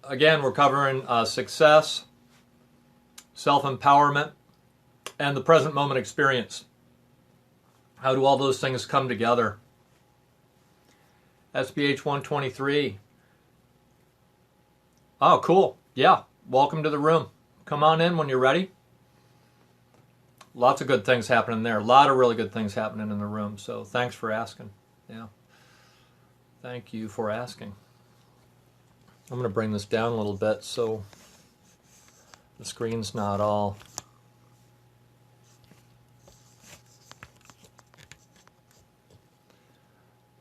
again, we're covering success, self-empowerment, and the present moment experience. How do all those things come together? SPH 123. Oh, cool. Yeah, welcome to the room. Come on in when you're ready. Lots of good things happening there. A lot of really good things happening in the room. So thanks for asking. Yeah. Thank you for asking. I'm going to bring this down a little bit so the screen's not all.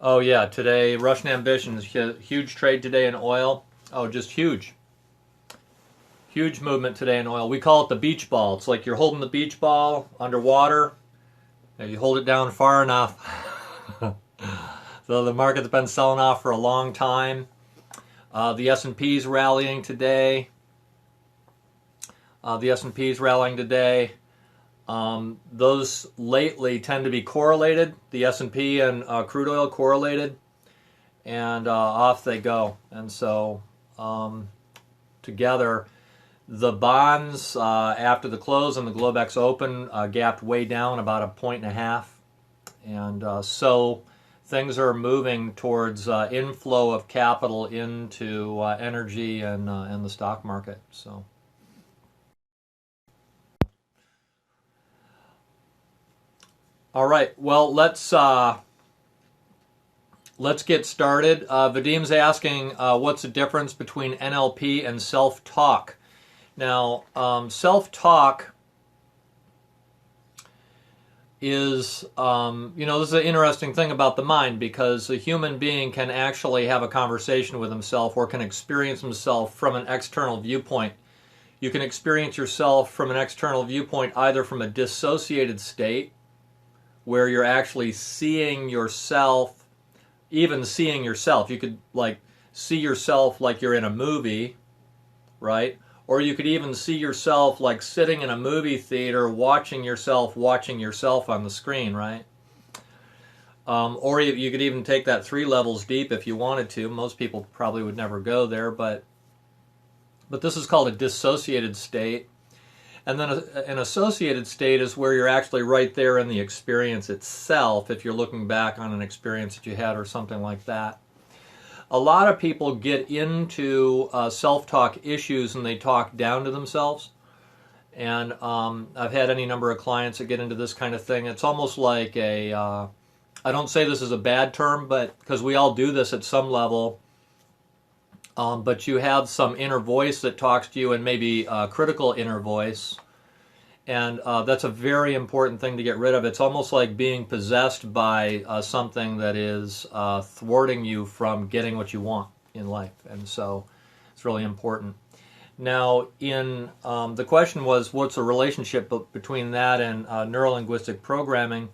Oh yeah, today Russian Ambitions, huge trade today in oil. Oh, just huge. Huge movement today in oil. We call it the beach ball. It's like you're holding the beach ball underwater, and you hold it down far enough. So the market's been selling off for a long time. The S&P's rallying today. Those lately tend to be correlated. The S&P and crude oil correlated, and off they go. And so together, the bonds after the close on the Globex Open gapped way down about 1.5 points, and so things are moving towards inflow of capital into energy and the stock market. So. All right, well, let's get started. Vadim's asking, what's the difference between NLP and self-talk? Now, self-talk is, this is an interesting thing about the mind, because a human being can actually have a conversation with himself or can experience himself from an external viewpoint. You can experience yourself from an external viewpoint either from a dissociated state, where you're actually seeing yourself, even seeing yourself. You could see yourself like you're in a movie, right? Or you could even see yourself like sitting in a movie theater watching yourself on the screen, right? Or you could even take that 3 levels deep if you wanted to. Most people probably would never go there, but this is called a dissociated state. And then an associated state is where you're actually right there in the experience itself, if you're looking back on an experience that you had or something like that. A lot of people get into self-talk issues and they talk down to themselves. And I've had any number of clients that get into this kind of thing. It's almost like I don't say this is a bad term, but because we all do this at some level. But you have some inner voice that talks to you, and maybe a critical inner voice. And that's a very important thing to get rid of. It's almost like being possessed by something that is thwarting you from getting what you want in life. And so it's really important. Now, the question was, what's the relationship between that and neurolinguistic programming?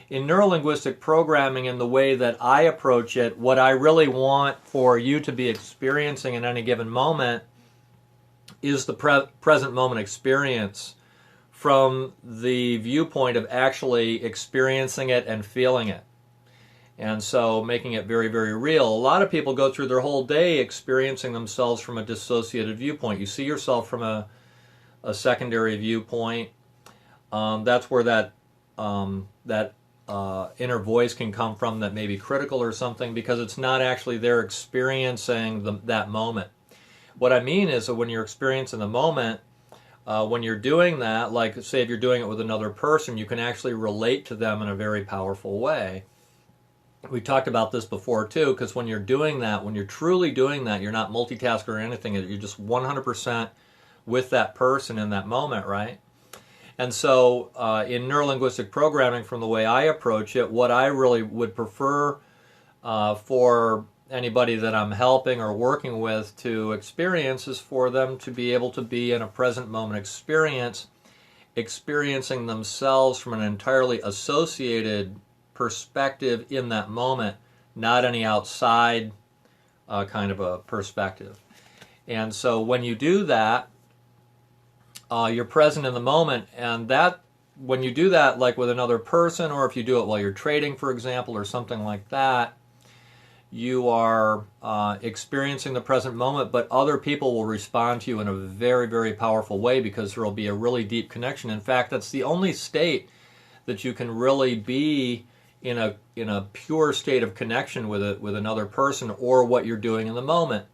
In neurolinguistic programming, in the way that I approach it, what I really want for you to be experiencing in any given moment is the present moment experience from the viewpoint of actually experiencing it and feeling it. And so making it very, very real. A lot of people go through their whole day experiencing themselves from a dissociated viewpoint. You see yourself from a secondary viewpoint. That's where that inner voice can come from that may be critical or something, because it's not actually there experiencing that moment. What I mean is that when you're experiencing the moment, when you're doing that, like say if you're doing it with another person, you can actually relate to them in a very powerful way. We talked about this before too, because when you're doing that, when you're truly doing that, you're not multitasking or anything, you're just 100% with that person in that moment, right? And so in neurolinguistic programming, from the way I approach it, what I really would prefer for anybody that I'm helping or working with to experience is for them to be able to be in a present moment experience, experiencing themselves from an entirely associated perspective in that moment, not any outside kind of a perspective. And so when you do that, you're present in the moment, and that when you do that, like with another person, or if you do it while you're trading, for example, or something like that, you are experiencing the present moment, but other people will respond to you in a very, very powerful way because there will be a really deep connection. In fact, that's the only state that you can really be in a pure state of connection with another person or what you're doing in the moment.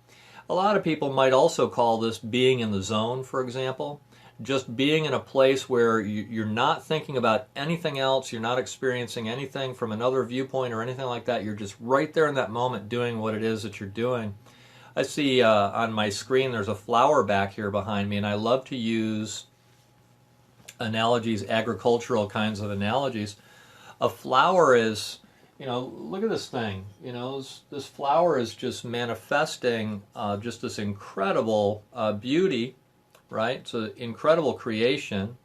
A lot of people might also call this being in the zone, for example. Just being in a place where you're not thinking about anything else, you're not experiencing anything from another viewpoint or anything like that. You're just right there in that moment doing what it is that you're doing. I see on my screen there's a flower back here behind me, and I love to use analogies, agricultural kinds of analogies. A flower is, look at this thing. This flower is just manifesting just this incredible beauty, right? It's an incredible creation.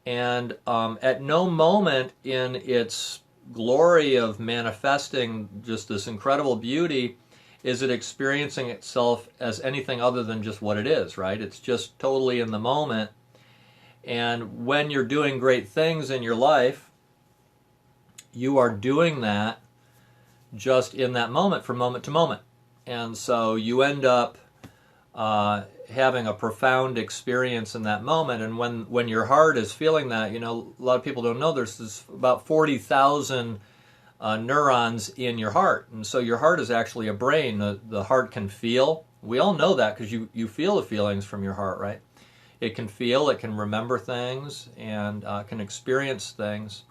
And at no moment in its glory of manifesting just this incredible beauty is it experiencing itself as anything other than just what it is, right? It's just totally in the moment. And when you're doing great things in your life, you are doing that just in that moment, from moment to moment. And so you end up having a profound experience in that moment. And when your heart is feeling that, a lot of people don't know there's about 40,000 neurons in your heart. And so your heart is actually a brain. The heart can feel. We all know that because you feel the feelings from your heart, right? It can feel, it can remember things, and can experience things.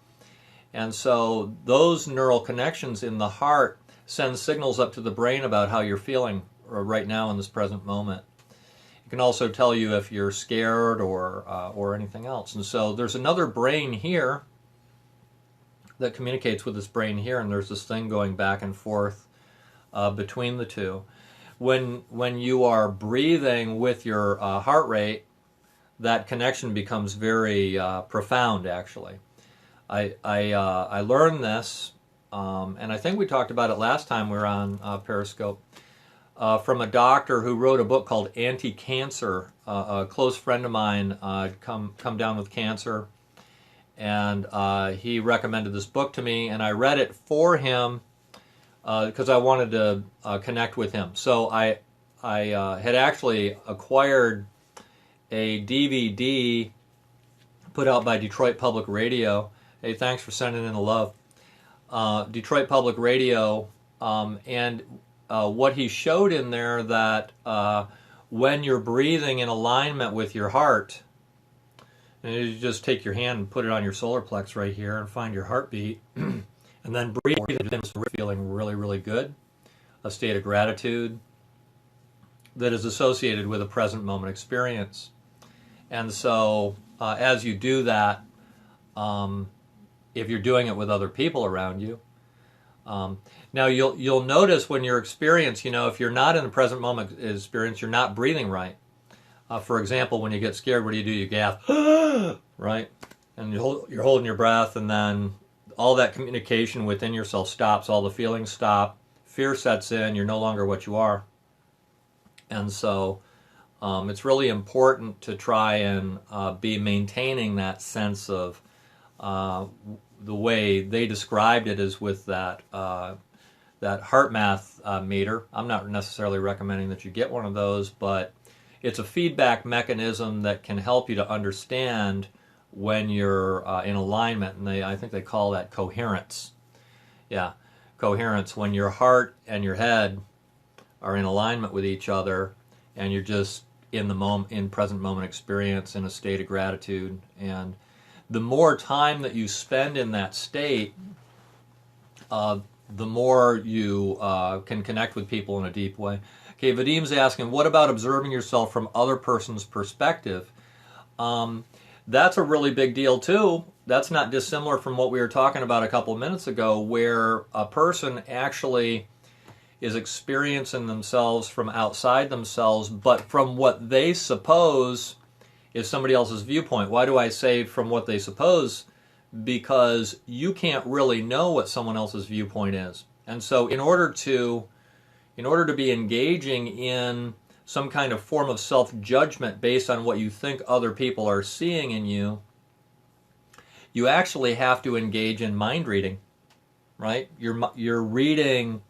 And so those neural connections in the heart send signals up to the brain about how you're feeling right now in this present moment. It can also tell you if you're scared or anything else. And so there's another brain here that communicates with this brain here, and there's this thing going back and forth between the two. When you are breathing with your heart rate, that connection becomes very profound, actually. I learned this, and I think we talked about it last time we were on Periscope, from a doctor who wrote a book called Anti-Cancer. A close friend of mine come down with cancer, and he recommended this book to me, and I read it for him because I wanted to connect with him. So I had actually acquired a DVD put out by Detroit Public Radio. Hey, thanks for sending in the love. Detroit Public Radio, and what he showed in there that when you're breathing in alignment with your heart, and you just take your hand and put it on your solar plex right here and find your heartbeat, and then breathe into feeling really, really good, a state of gratitude that is associated with a present moment experience. And so as you do that, if you're doing it with other people around you, now you'll notice when you're experiencing, if you're not in the present moment experience, you're not breathing right. For example, when you get scared, what do? You gasp, right? And you're holding your breath, and then all that communication within yourself stops, all the feelings stop, fear sets in, you're no longer what you are. And so it's really important to try and be maintaining that sense of the way they described it is with that heart math meter. I'm not necessarily recommending that you get one of those, but it's a feedback mechanism that can help you to understand when you're in alignment, and I think they call that coherence. Yeah, coherence, when your heart and your head are in alignment with each other, and you're just in the moment, in present moment experience, in a state of gratitude. And the more time that you spend in that state, the more you can connect with people in a deep way. Okay, Vadim's asking, what about observing yourself from other person's perspective? That's a really big deal too. That's not dissimilar from what we were talking about a couple of minutes ago, where a person actually is experiencing themselves from outside themselves, but from what they suppose is somebody else's viewpoint. Why do I say from what they suppose? Because you can't really know what someone else's viewpoint is. And so in order to be engaging in some kind of form of self-judgment based on what you think other people are seeing in you, you actually have to engage in mind reading, right? You're reading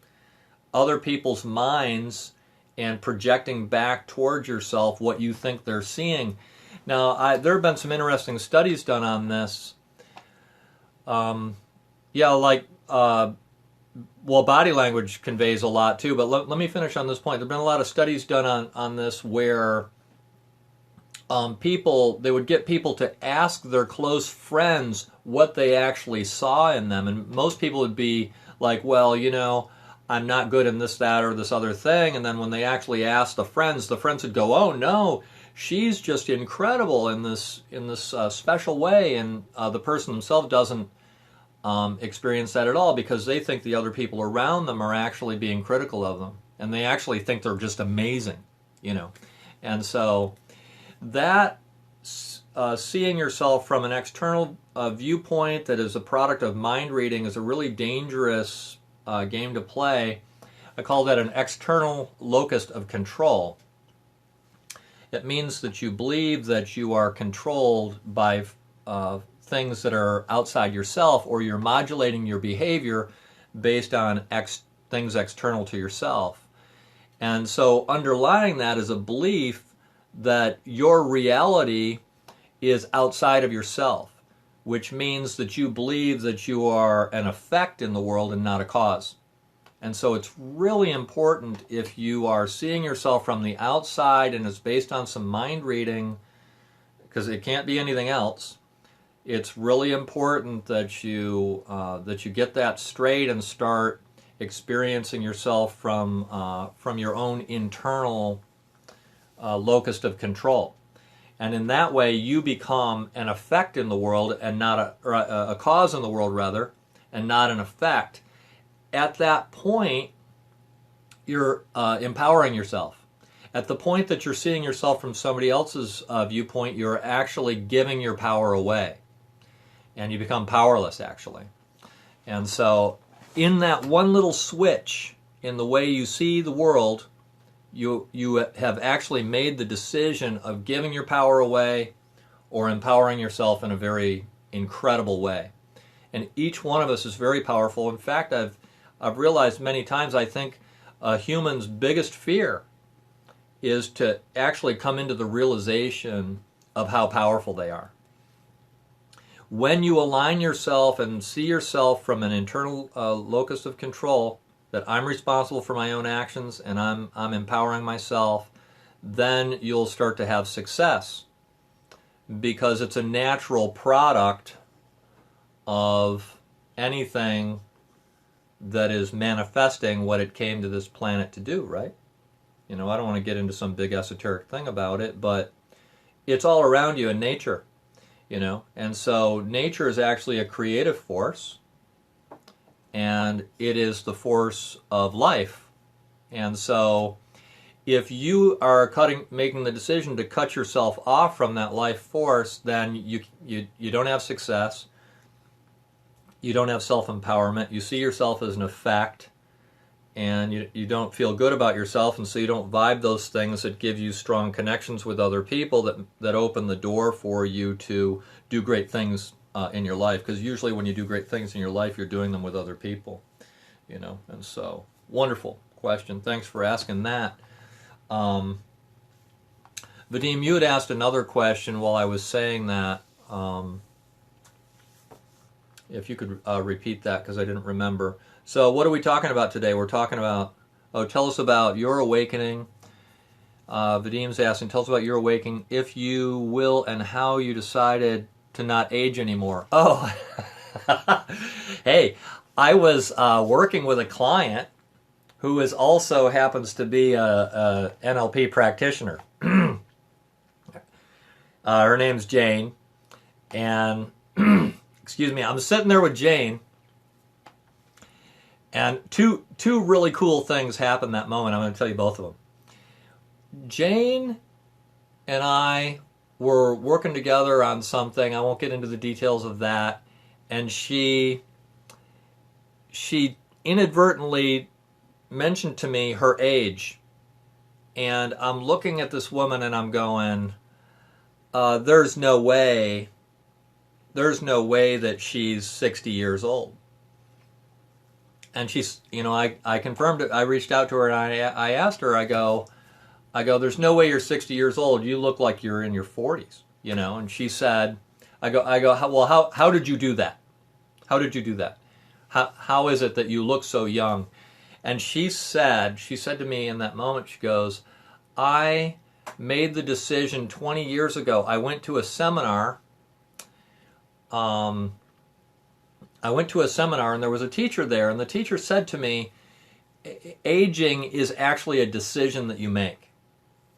other people's minds and projecting back towards yourself what you think they're seeing. Now, there have been some interesting studies done on this. Body language conveys a lot too, but let me finish on this point. There have been a lot of studies done on this where they would get people to ask their close friends what they actually saw in them, and most people would be like, well, I'm not good in this, that, or this other thing, and then when they actually asked the friends would go, oh no, she's just incredible in this special way, and the person themselves doesn't experience that at all because they think the other people around them are actually being critical of them, and they actually think they're just amazing, and so that seeing yourself from an external viewpoint that is a product of mind reading is a really dangerous game to play. I call that an external locus of control. It means that you believe that you are controlled by things that are outside yourself, or you're modulating your behavior based on things external to yourself. And so underlying that is a belief that your reality is outside of yourself, which means that you believe that you are an effect in the world and not a cause. And so it's really important, if you are seeing yourself from the outside and it's based on some mind reading, because it can't be anything else, it's really important that you get that straight and start experiencing yourself from your own internal locus of control. And in that way, you become an effect in the world and not a cause in the world, rather, and not an effect. At that point, you're empowering yourself. At the point that you're seeing yourself from somebody else's viewpoint, you're actually giving your power away. And you become powerless, actually. And so, in that one little switch in the way you see the world, you have actually made the decision of giving your power away or empowering yourself in a very incredible way. And each one of us is very powerful. In fact, I've realized many times, I think a human's biggest fear is to actually come into the realization of how powerful they are. When you align yourself and see yourself from an internal locus of control, that I'm responsible for my own actions and I'm empowering myself, then you'll start to have success, because it's a natural product of anything that is manifesting what it came to this planet to do, right? I don't want to get into some big esoteric thing about it, but it's all around you in nature, and so nature is actually a creative force, and it is the force of life. And so if you are making the decision to cut yourself off from that life force, then you don't have success. You don't have self-empowerment. You see yourself as an effect, and you don't feel good about yourself, and so you don't vibe those things that give you strong connections with other people that open the door for you to do great things in your life, because usually when you do great things in your life, you're doing them with other people, and so, wonderful question. Thanks for asking that. Vadim, you had asked another question while I was saying that. If you could repeat that, because I didn't remember. So what are we talking about today? We're talking about, tell us about your awakening. Vadim's asking, tell us about your awakening, if you will, and how you decided to not age anymore. Oh, hey, I was working with a client who also happens to be a NLP practitioner. Her name's Jane, and excuse me, I'm sitting there with Jane, and two really cool things happened that moment. I'm going to tell you both of them. Jane and I were working together on something. I won't get into the details of that. And she inadvertently mentioned to me her age. And I'm looking at this woman and I'm going, there's no way that she's 60 years old. and she's, I confirmed it. I reached out to her and I asked her, I go, there's no way you're 60 years old. You look like you're in your 40s, And she said, well, how did you do that? How did you do that? How is it that you look so young? And she said to me in that moment, she goes, I made the decision 20 years ago. I went to a seminar. And there was a teacher there, and the teacher said to me, aging is actually a decision that you make.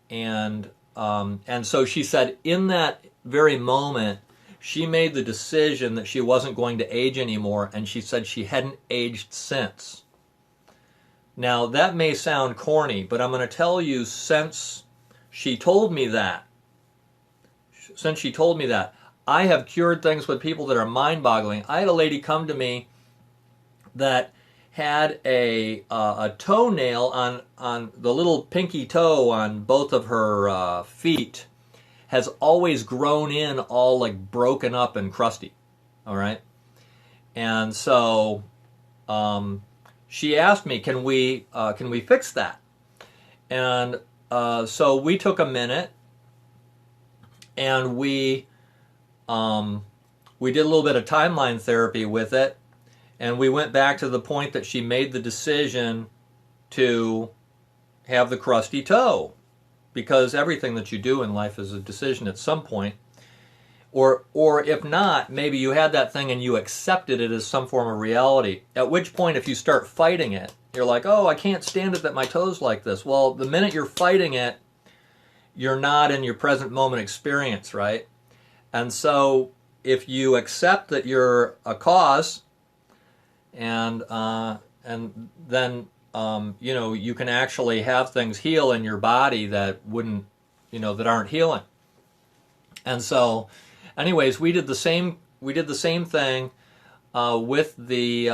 And so she said, in that very moment, she made the decision that she wasn't going to age anymore, and she said she hadn't aged since. Now, that may sound corny, but I'm going to tell you, since she told me that, I have cured things with people that are mind-boggling. I had a lady come to me that had a toenail on the little pinky toe on both of her feet has always grown in all like broken up and crusty. All right, and so she asked me, "Can we fix that?" And so we took a minute and we did a little bit of timeline therapy with it, and we went back to the point that she made the decision to have the crusty toe, because everything that you do in life is a decision at some point. Or if not, maybe you had that thing and you accepted it as some form of reality, at which point if you start fighting it, you're like, oh, I can't stand it that my toe's like this. Well, the minute you're fighting it, you're not in your present moment experience, right? And so if you accept that you're a cause, and then you can actually have things heal in your body that wouldn't, that aren't healing. And so, anyways, we did the same thing with the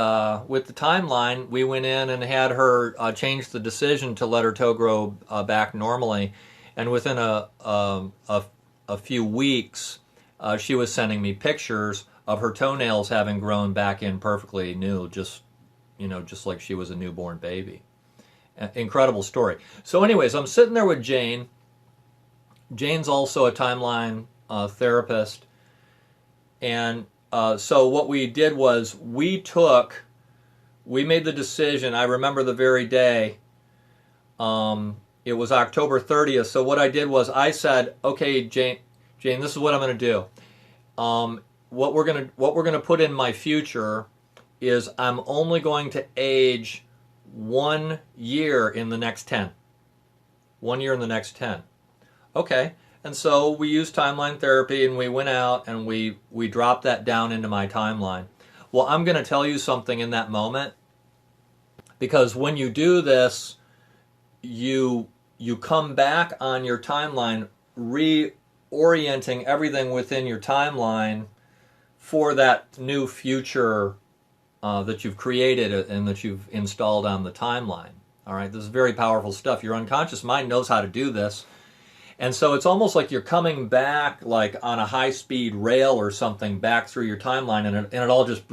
timeline. We went in and had her change the decision to let her toe grow back normally, and within a few weeks, she was sending me pictures of her toenails having grown back in perfectly new, just like she was a newborn baby. Incredible story. So anyways, I'm sitting there with Jane. Jane's also a timeline therapist. And so what we did was we made the decision. I remember the very day. It was October 30th. So what I did was I said, okay, Jane, this is what I'm going to do. What we're going to put in my future is I'm only going to age 1 year in the next 10. 1 year in the next 10. Okay. And so we used timeline therapy, and we went out and we dropped that down into my timeline. Well, I'm going to tell you something in that moment, because when you do this, you come back on your timeline, reorienting everything within your timeline for that new future that you've created and that you've installed on the timeline. All right, this is very powerful stuff. Your unconscious mind knows how to do this. And so it's almost like you're coming back like on a high-speed rail or something back through your timeline, and it all just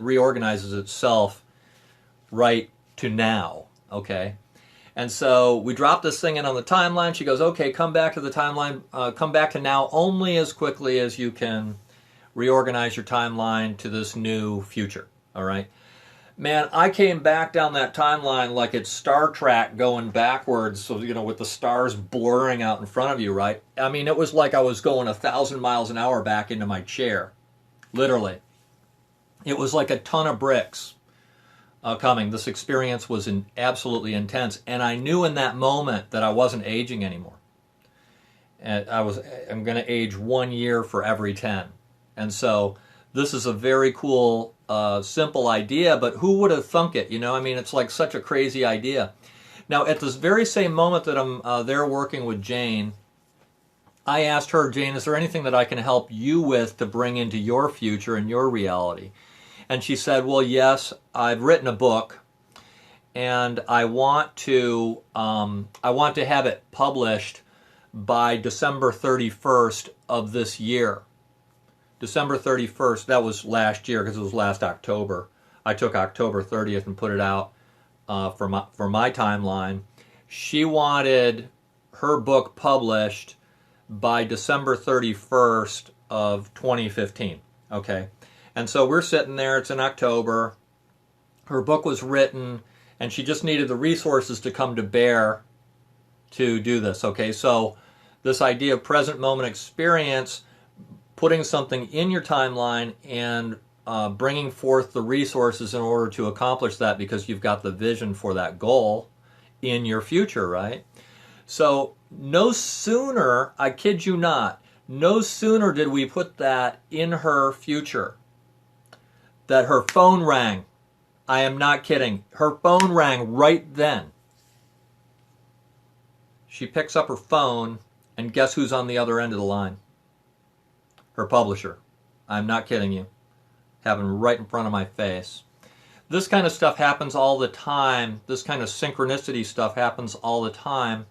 reorganizes itself right to now, okay? And so we drop this thing in on the timeline. She goes, okay, come back to the timeline, come back to now only as quickly as you can reorganize your timeline to this new future, all right? Man, I came back down that timeline like it's Star Trek going backwards, so, with the stars blurring out in front of you, right? I mean, it was like I was going 1,000 miles an hour back into my chair, literally. It was like a ton of bricks coming. This experience was absolutely intense, and I knew in that moment that I wasn't aging anymore. And I'm going to age 1 year for every 10. And so this is a very cool, simple idea, but who would have thunk it? I mean, it's like such a crazy idea. Now, at this very same moment that I'm there working with Jane, I asked her, Jane, is there anything that I can help you with to bring into your future and your reality? And she said, well, yes, I've written a book, and I want to have it published by December 31st of this year. December 31st, that was last year because it was last October. I took October 30th and put it out for my timeline. She wanted her book published by December 31st of 2015. Okay, and so we're sitting there. It's in October. Her book was written, and she just needed the resources to come to bear to do this. Okay, so this idea of present moment experience, putting something in your timeline and bringing forth the resources in order to accomplish that, because you've got the vision for that goal in your future, right? So no sooner, I kid you not, no sooner did we put that in her future that her phone rang. I am not kidding. Her phone rang right then. She picks up her phone, and guess who's on the other end of the line? Her publisher. I'm not kidding you. Happened right in front of my face. This kind of stuff happens all the time. This kind of synchronicity stuff happens all the time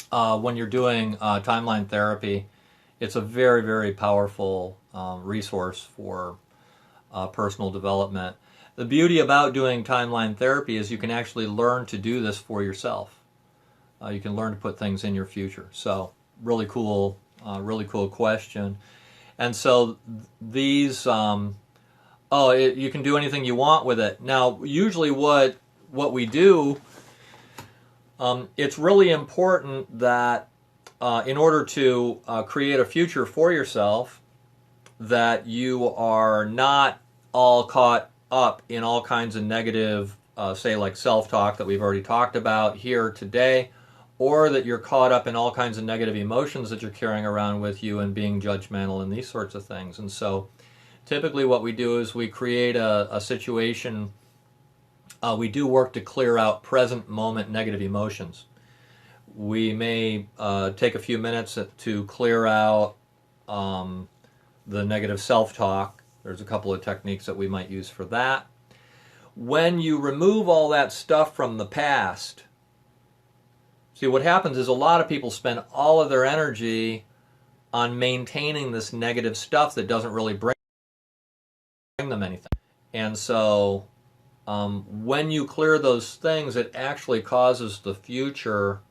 when you're doing timeline therapy. It's a very, very powerful resource for personal development. The beauty about doing timeline therapy is you can actually learn to do this for yourself. You can learn to put things in your future. So really cool question. And so these, you can do anything you want with it. Now, usually what we do, it's really important that in order to create a future for yourself, that you are not all caught up in all kinds of negative, say like self-talk that we've already talked about here today, or that you're caught up in all kinds of negative emotions that you're carrying around with you and being judgmental and these sorts of things. And so typically what we do is we create a situation, we do work to clear out present moment negative emotions. We may take a few minutes to clear out the negative self-talk. There's a couple of techniques that we might use for that. When you remove all that stuff from the past, see, what happens is a lot of people spend all of their energy on maintaining this negative stuff that doesn't really bring them anything. And so when you clear those things, it actually causes the future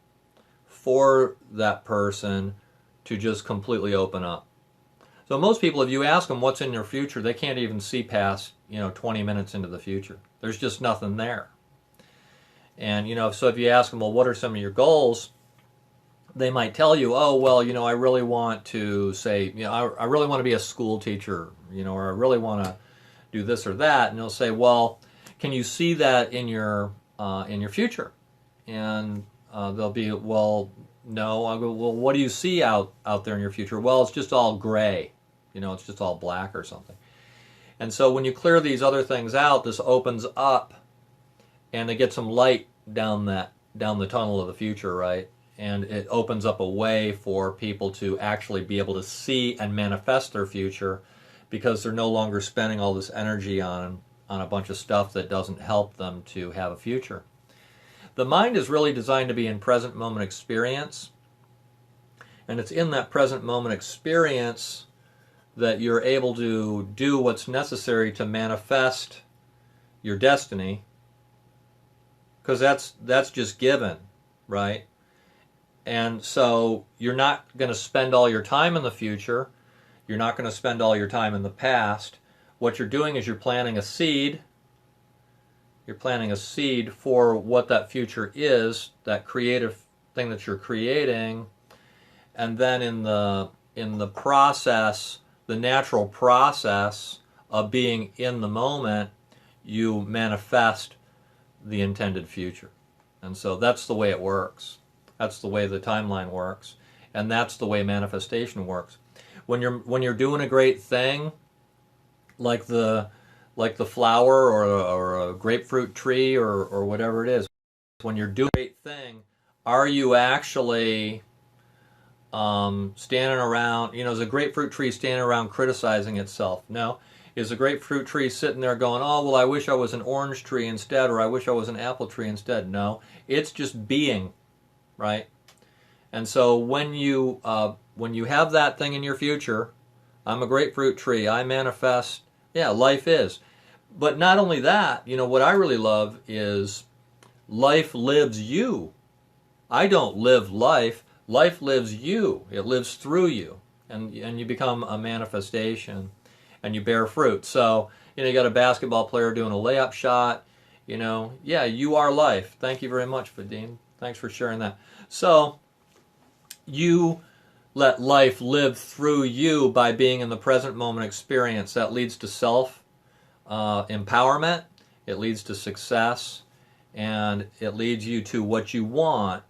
for that person to just completely open up. So most people, if you ask them what's in their future, they can't even see past 20 minutes into the future. There's just nothing there. And so if you ask them, well, what are some of your goals? They might tell you, oh, well, I really want to say, I really want to be a school teacher, or I really want to do this or that. And they'll say, well, can you see that in your future? And they'll be, well, no. I go, well, what do you see out there in your future? Well, it's just all gray. It's just all black or something. And so when you clear these other things out, this opens up, and they get some light down the tunnel of the future, right? And it opens up a way for people to actually be able to see and manifest their future, because they're no longer spending all this energy on a bunch of stuff that doesn't help them to have a future. The mind is really designed to be in present moment experience, and it's in that present moment experience that you're able to do what's necessary to manifest your destiny, because that's just given, right? And so you're not going to spend all your time in the future. You're not going to spend all your time in the past. What you're doing is you're planting a seed. You're planting a seed for what that future is, that creative thing that you're creating. And then in the process, the natural process of being in the moment, you manifest the intended future. And so that's the way it works. That's the way the timeline works, and that's the way manifestation works. When you're doing a great thing, like the flower or a grapefruit tree or whatever it is, when you're doing a great thing, are you actually standing around? Is a grapefruit tree standing around criticizing itself? No. Is a grapefruit tree sitting there going, oh, well, I wish I was an orange tree instead, or I wish I was an apple tree instead? No. It's just being, right? And so when you have that thing in your future, I'm a grapefruit tree, I manifest, yeah, life is. But not only that, what I really love is life lives you. I don't live life. Life lives you. It lives through you. And you become a manifestation and you bear fruit. So, you got a basketball player doing a layup shot. Yeah, you are life. Thank you very much, Vadim. Thanks for sharing that. So, you let life live through you by being in the present moment experience. That leads to self empowerment. It leads to success. And it leads you to what you want.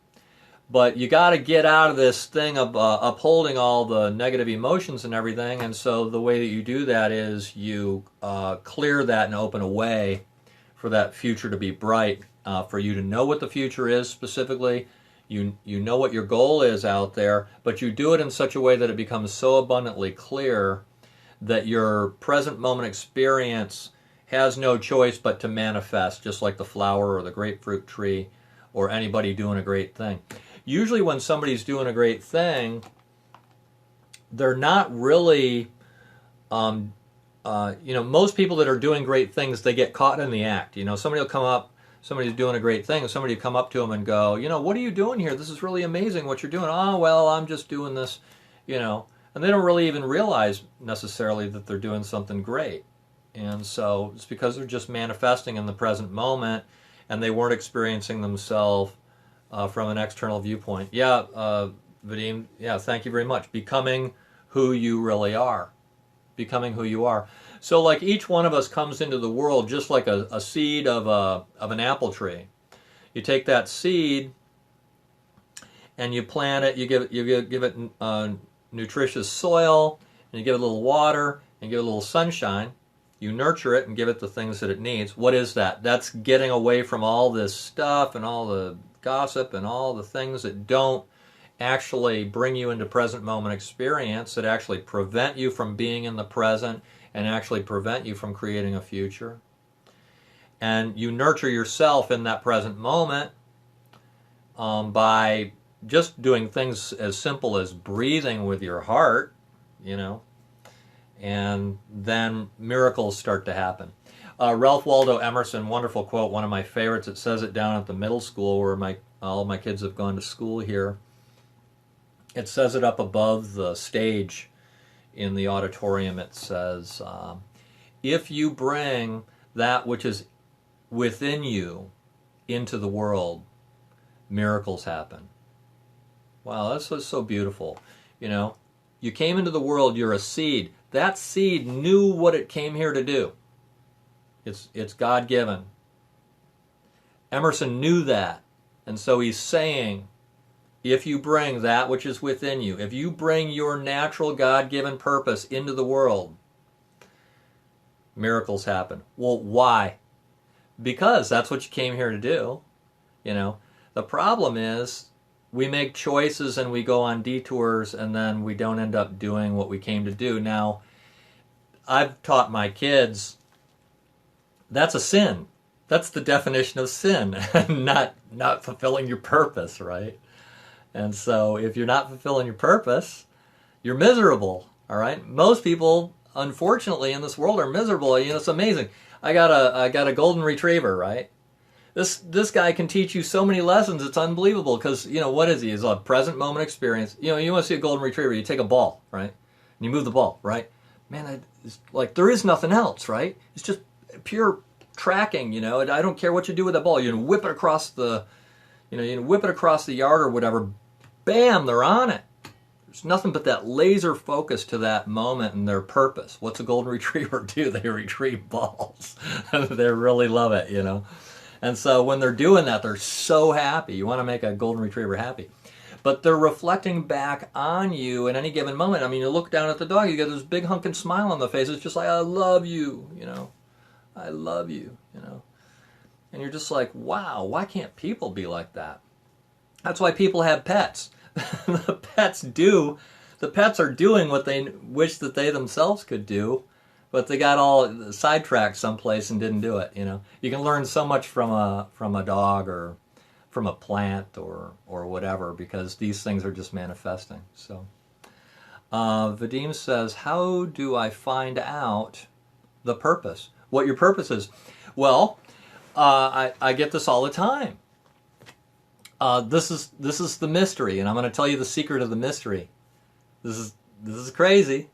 But you got to get out of this thing of upholding all the negative emotions and everything. And so the way that you do that is you clear that and open a way for that future to be bright, for you to know what the future is specifically. You know what your goal is out there, but you do it in such a way that it becomes so abundantly clear that your present moment experience has no choice but to manifest, just like the flower or the grapefruit tree or anybody doing a great thing. Usually when somebody's doing a great thing, they're not really, most people that are doing great things, they get caught in the act. Somebody will come up, somebody's doing a great thing, and somebody will come up to them and go, what are you doing here? This is really amazing what you're doing. Oh, well, I'm just doing this, and they don't really even realize necessarily that they're doing something great. And so it's because they're just manifesting in the present moment and they weren't experiencing themselves from an external viewpoint. Yeah, Vadim, yeah, thank you very much. Becoming who you really are. Becoming who you are. So like each one of us comes into the world just like a seed of an apple tree. You take that seed and you plant it, you give it nutritious soil, and you give it a little water, and give it a little sunshine. You nurture it and give it the things that it needs. What is that? That's getting away from all this stuff and all the gossip and all the things that don't actually bring you into present moment experience, that actually prevent you from being in the present and actually prevent you from creating a future. And you nurture yourself in that present moment by just doing things as simple as breathing with your heart, and then miracles start to happen. Ralph Waldo Emerson, wonderful quote, one of my favorites. It says it down at the middle school where all my kids have gone to school here. It says it up above the stage in the auditorium. It says, if you bring that which is within you into the world, miracles happen. Wow, that's so beautiful. You came into the world, you're a seed. That seed knew what it came here to do. It's God-given. Emerson knew that. And so he's saying, if you bring that which is within you, if you bring your natural God-given purpose into the world, miracles happen. Well, why? Because that's what you came here to do. The problem is we make choices and we go on detours and then we don't end up doing what we came to do. Now, I've taught my kids that's a sin. That's the definition of sin, not fulfilling your purpose, right? And so if you're not fulfilling your purpose, you're miserable, all right? Most people, unfortunately, in this world are miserable. It's amazing. I got a golden retriever, right? This guy can teach you so many lessons. It's unbelievable because, what is he? He's a present moment experience. You want to see a golden retriever, you take a ball, right? And you move the ball, right? Man, it's like there is nothing else, right? It's just pure tracking, I don't care what you do with that ball. You whip it across the, whip it across the yard or whatever. Bam, they're on it. There's nothing but that laser focus to that moment and their purpose. What's a golden retriever do? They retrieve balls. They really love it, And so when they're doing that, they're so happy. You want to make a golden retriever happy. But they're reflecting back on you at any given moment. I mean, you look down at the dog, you get this big hunking smile on the face. It's just like, I love you, I love you, And you're just like, wow, why can't people be like that? That's why people have pets. The pets are doing what they wish that they themselves could do, but they got all sidetracked someplace and didn't do it, You can learn so much from a dog or from a plant or whatever, because these things are just manifesting. So Vadim says, how do I find out the purpose? what your purpose is. Well, I get this all the time. This is the mystery, and I'm going to tell you the secret of the mystery. This is crazy.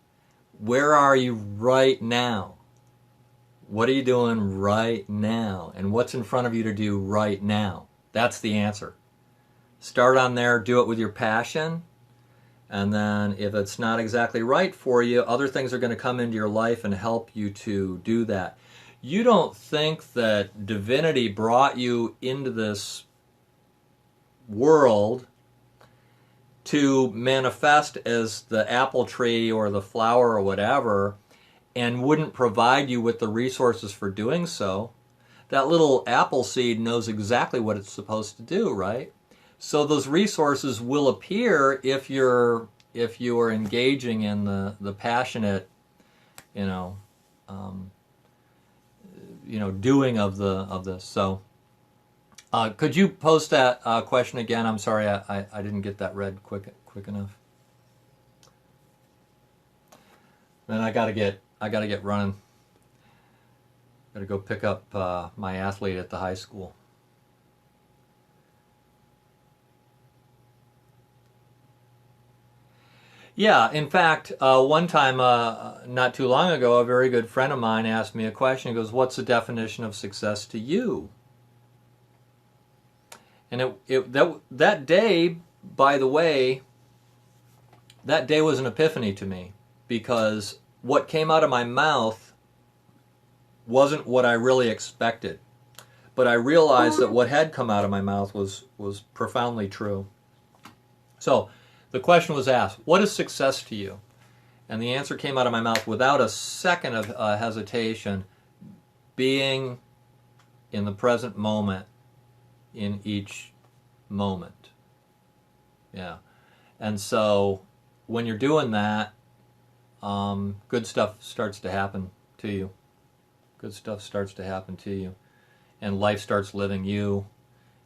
Where are you right now? What are you doing right now? And what's in front of you to do right now? That's the answer. Start on there, do it with your passion, and then if it's not exactly right for you, other things are going to come into your life and help you to do that. You don't think that divinity brought you into this world to manifest as the apple tree or the flower or whatever, and wouldn't provide you with the resources for doing so. That little apple seed knows exactly what it's supposed to do, right? So those resources will appear if you are engaging in the passionate, doing of this. So, could you post that question again? I'm sorry, I didn't get that read quick enough. Then I gotta get running. Gotta go pick up my athlete at the high school. Yeah, in fact, one time, not too long ago, a very good friend of mine asked me a question. He goes, "What's the definition of success to you?" And that day, by the way, that day was an epiphany to me, because what came out of my mouth wasn't what I really expected. But I realized that what had come out of my mouth was profoundly true. So the question was asked, what is success to you? And the answer came out of my mouth without a second of hesitation: being in the present moment in each moment. Yeah. And so when you're doing that, good stuff starts to happen to you. Good stuff starts to happen to you. And life starts living you,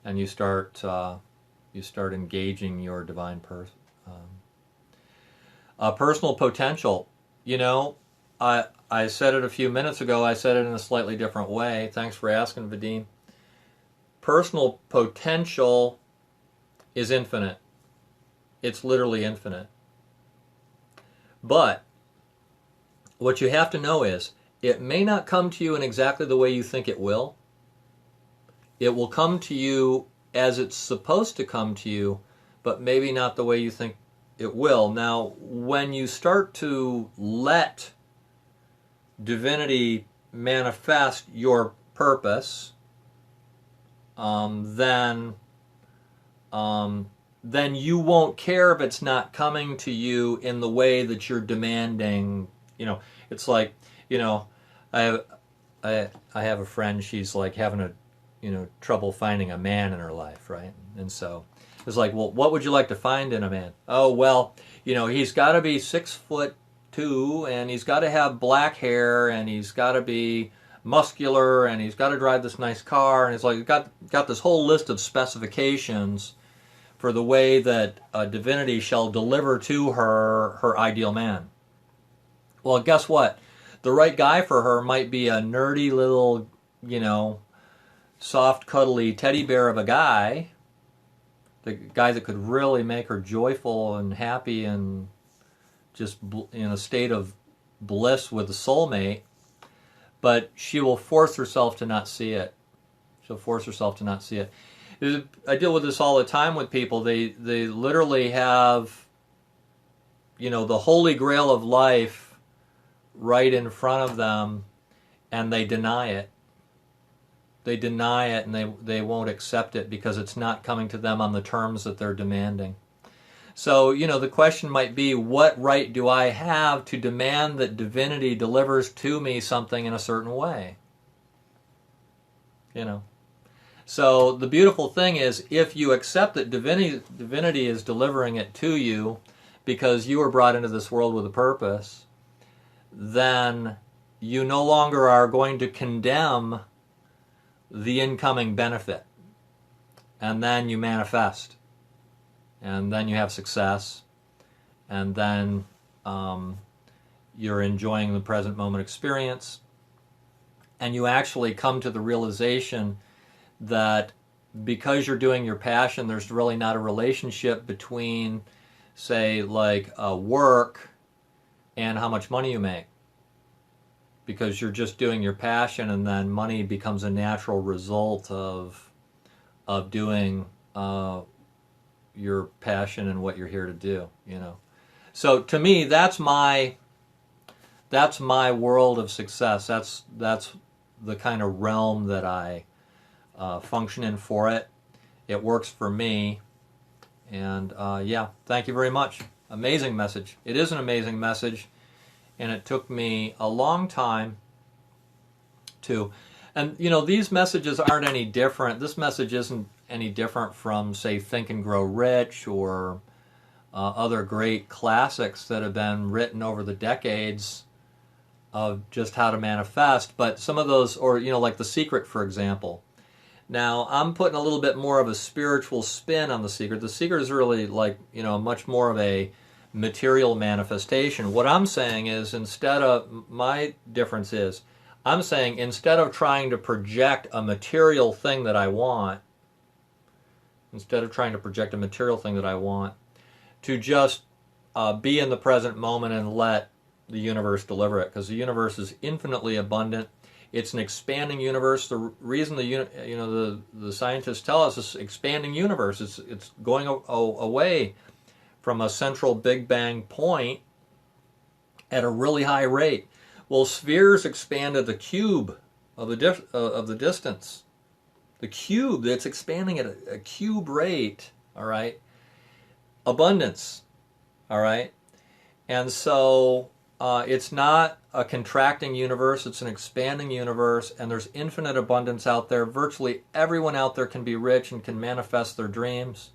and you start engaging your divine personal potential. I said it a few minutes ago. I said it in a slightly different way. Thanks for asking, Vadim. Personal potential is infinite. It's literally infinite. But what you have to know is, it may not come to you in exactly the way you think it will. It will come to you as it's supposed to come to you, but maybe not the way you think it will. Now, when you start to let divinity manifest your purpose, then you won't care if it's not coming to you in the way that you're demanding. It's like, I have a friend. She's like having trouble finding a man in her life, right? And so it's like, well, what would you like to find in a man? Oh, well, he's got to be 6'2", and he's got to have black hair, and he's got to be muscular, and he's got to drive this nice car, and it's like got this whole list of specifications for the way that divinity shall deliver to her ideal man. Well, guess what? The right guy for her might be a nerdy little, soft, cuddly teddy bear of a guy, the guy that could really make her joyful and happy and just in a state of bliss with a soulmate, but she will force herself to not see it. She'll force herself to not see it. I deal with this all the time with people. They literally have, the holy grail of life right in front of them, and they deny it. They deny it, and they won't accept it because it's not coming to them on the terms that they're demanding. So, the question might be, what right do I have to demand that divinity delivers to me something in a certain way? So the beautiful thing is, if you accept that divinity is delivering it to you because you were brought into this world with a purpose, then you no longer are going to condemn the incoming benefit. And then you manifest. And then you have success. And then you're enjoying the present moment experience. and you actually come to the realization that because you're doing your passion, there's really not a relationship between, say, like work and how much money you make. Because you're just doing your passion, and then money becomes a natural result of doing your passion and what you're here to do. So to me, that's my world of success. That's the kind of realm that I function in for it. It works for me, and yeah, thank you very much. Amazing message. It is an amazing message, and it took me a long time to, and these messages aren't any different. This message isn't any different from, say, Think and Grow Rich or other great classics that have been written over the decades of just how to manifest. But some of those, or like The Secret, for example. Now, I'm putting a little bit more of a spiritual spin on The Secret. The Secret is really like, much more of a material manifestation. What I'm saying is, my difference is, I'm saying instead of trying to project a material thing that I want, to just be in the present moment and let the universe deliver it, because the universe is infinitely abundant. It's an expanding universe. The reason the scientists tell us it's expanding universe. It's going away from a central Big Bang point at a really high rate. Well, spheres expand at the cube of the distance. The cube, that's expanding at a cube rate. All right, abundance. All right, and so it's not a contracting universe, it's an expanding universe, and there's infinite abundance out there. Virtually everyone out there can be rich and can manifest their dreams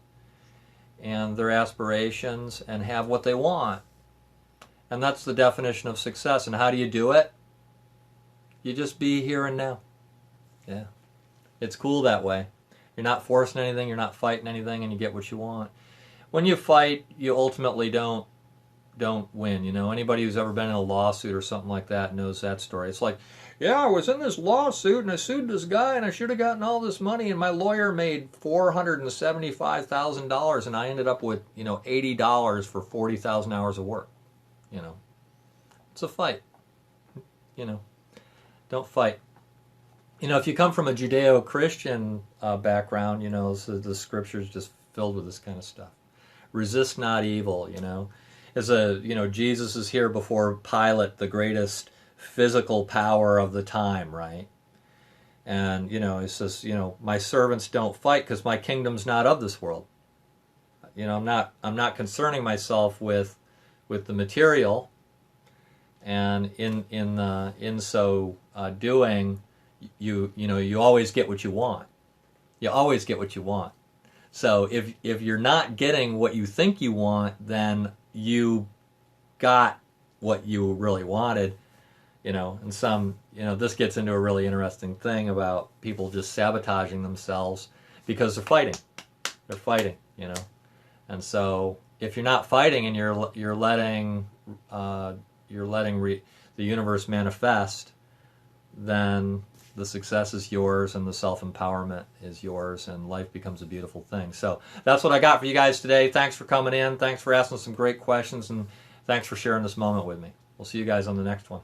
and their aspirations and have what they want. And that's the definition of success. And how do you do it? You just be here and now. Yeah. It's cool that way. You're not forcing anything, you're not fighting anything, and you get what you want. When you fight, you ultimately don't win. Anybody who's ever been in a lawsuit or something like that knows that story. It's like, yeah, I was in this lawsuit and I sued this guy and I should have gotten all this money, and my lawyer made $475,000 and I ended up with $80 for 40,000 hours of work. It's a fight. Don't fight. If you come from a Judeo-Christian background, the scriptures just filled with this kind of stuff. Resist not evil. Jesus is here before Pilate, the greatest physical power of the time, right? And he says, my servants don't fight because my kingdom's not of this world. I'm not concerning myself with the material, and in so doing, you always get what you want. You always get what you want. So if you're not getting what you think you want, then you got what you really wanted. And this gets into a really interesting thing about people just sabotaging themselves because they're fighting. They're fighting, And so if you're not fighting and you're letting the universe manifest, then the success is yours and the self-empowerment is yours and life becomes a beautiful thing. So that's what I got for you guys today. Thanks for coming in. Thanks for asking some great questions, and thanks for sharing this moment with me. We'll see you guys on the next one.